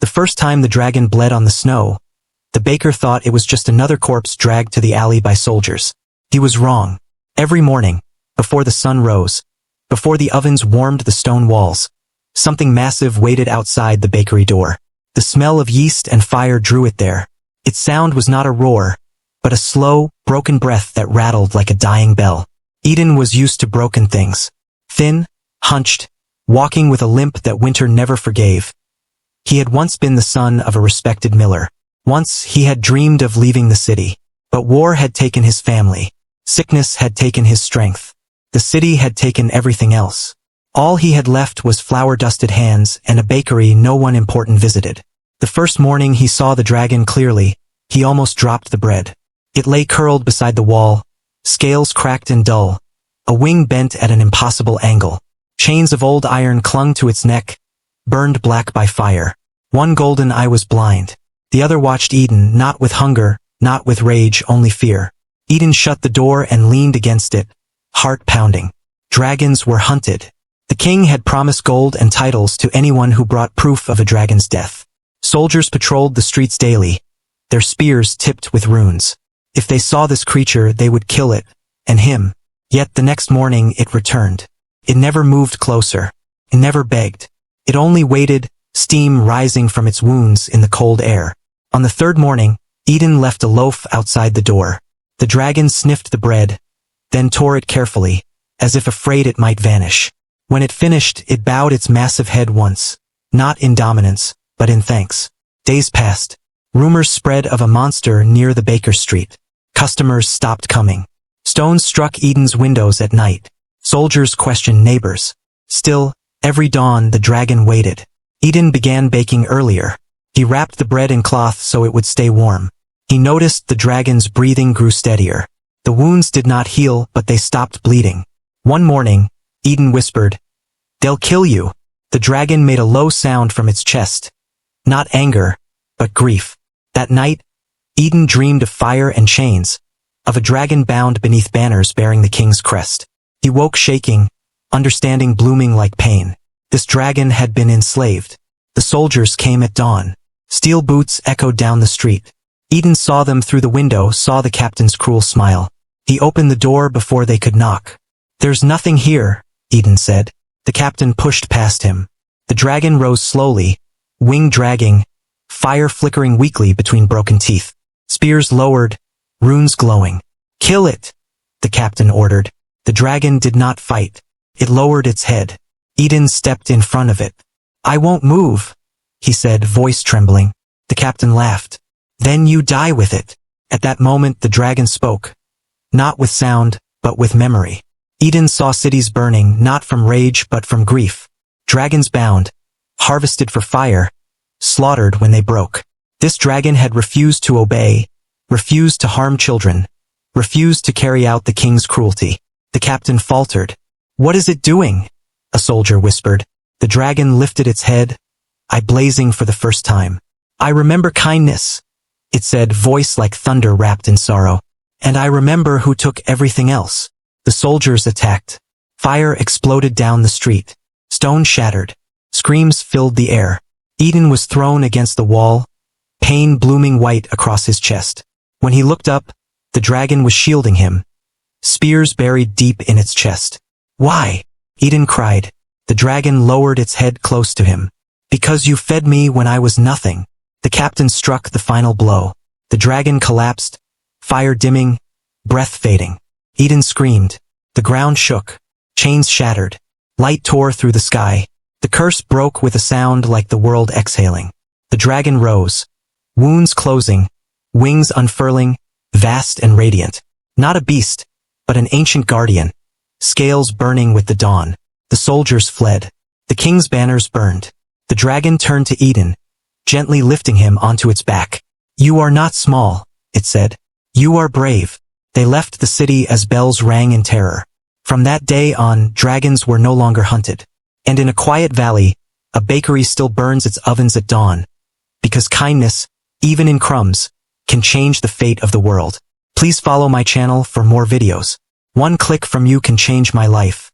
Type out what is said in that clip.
The first time the dragon bled on the snow, the baker thought it was just another corpse dragged to the alley by soldiers. He was wrong. Every morning, before the sun rose, before the ovens warmed the stone walls, something massive waited outside the bakery door. The smell of yeast and fire drew it there. Its sound was not a roar, but a slow, broken breath that rattled like a dying bell. Edin was used to broken things. Thin, hunched, walking with a limp that winter never forgave. He had once been the son of a respected miller. Once he had dreamed of leaving the city. But war had taken his family. Sickness had taken his strength. The city had taken everything else. All he had left was flour-dusted hands and a bakery no one important visited. The first morning he saw the dragon clearly, he almost dropped the bread. It lay curled beside the wall, scales cracked and dull, a wing bent at an impossible angle. Chains of old iron clung to its neck, burned black by fire. One golden eye was blind. The other watched Edin, not with hunger, not with rage, only fear. Edin shut the door and leaned against it, heart pounding. Dragons were hunted. The king had promised gold and titles to anyone who brought proof of a dragon's death. Soldiers patrolled the streets daily, their spears tipped with runes. If they saw this creature, they would kill it, and him. Yet the next morning it returned. It never moved closer. It never begged. It only waited, steam rising from its wounds in the cold air. On the third morning, Edin left a loaf outside the door. The dragon sniffed the bread, then tore it carefully, as if afraid it might vanish. When it finished, it bowed its massive head once, not in dominance, but in thanks. Days passed. Rumors spread of a monster near the Baker Street. Customers stopped coming. Stones struck Edin's windows at night. Soldiers questioned neighbors. Still, every dawn the dragon waited. Edin began baking earlier. He wrapped the bread in cloth so it would stay warm. He noticed the dragon's breathing grew steadier. The wounds did not heal, but they stopped bleeding. One morning, Edin whispered, "They'll kill you." The dragon made a low sound from its chest. Not anger, but grief. That night, Edin dreamed of fire and chains, of a dragon bound beneath banners bearing the king's crest. He woke shaking, understanding blooming like pain. This dragon had been enslaved. The soldiers came at dawn. Steel boots echoed down the street. Edin saw them through the window, saw the captain's cruel smile. He opened the door before they could knock. "There's nothing here," Edin said. The captain pushed past him. The dragon rose slowly, wing dragging, fire flickering weakly between broken teeth. Spears lowered, runes glowing. "Kill it," the captain ordered. The dragon did not fight. It lowered its head. Edin stepped in front of it. "I won't move," he said, voice trembling. The captain laughed. "Then you die with it." At that moment the dragon spoke. Not with sound, but with memory. Edin saw cities burning, not from rage but from grief. Dragons bound, harvested for fire, slaughtered when they broke. This dragon had refused to obey, refused to harm children, refused to carry out the king's cruelty. The captain faltered. "What is it doing?" a soldier whispered. The dragon lifted its head, eye blazing for the first time. "I remember kindness," it said, voice like thunder wrapped in sorrow. "And I remember who took everything else." The soldiers attacked. Fire exploded down the street. Stone shattered. Screams filled the air. Edin was thrown against the wall, pain blooming white across his chest. When he looked up, the dragon was shielding him, spears buried deep in its chest. "Why?" Edin cried. The dragon lowered its head close to him. "Because you fed me when I was nothing." The captain struck the final blow. The dragon collapsed, fire dimming, breath fading. Edin screamed. The ground shook. Chains shattered. Light tore through the sky. The curse broke with a sound like the world exhaling. The dragon rose. Wounds closing. Wings unfurling. Vast and radiant. Not a beast, but an ancient guardian. Scales burning with the dawn. The soldiers fled. The king's banners burned. The dragon turned to Edin, gently lifting him onto its back. "You are not small," it said. "You are brave." They left the city as bells rang in terror. From that day on, dragons were no longer hunted. And in a quiet valley, a bakery still burns its ovens at dawn. Because kindness, even in crumbs, can change the fate of the world. Please follow my channel for more videos. One click from you can change my life.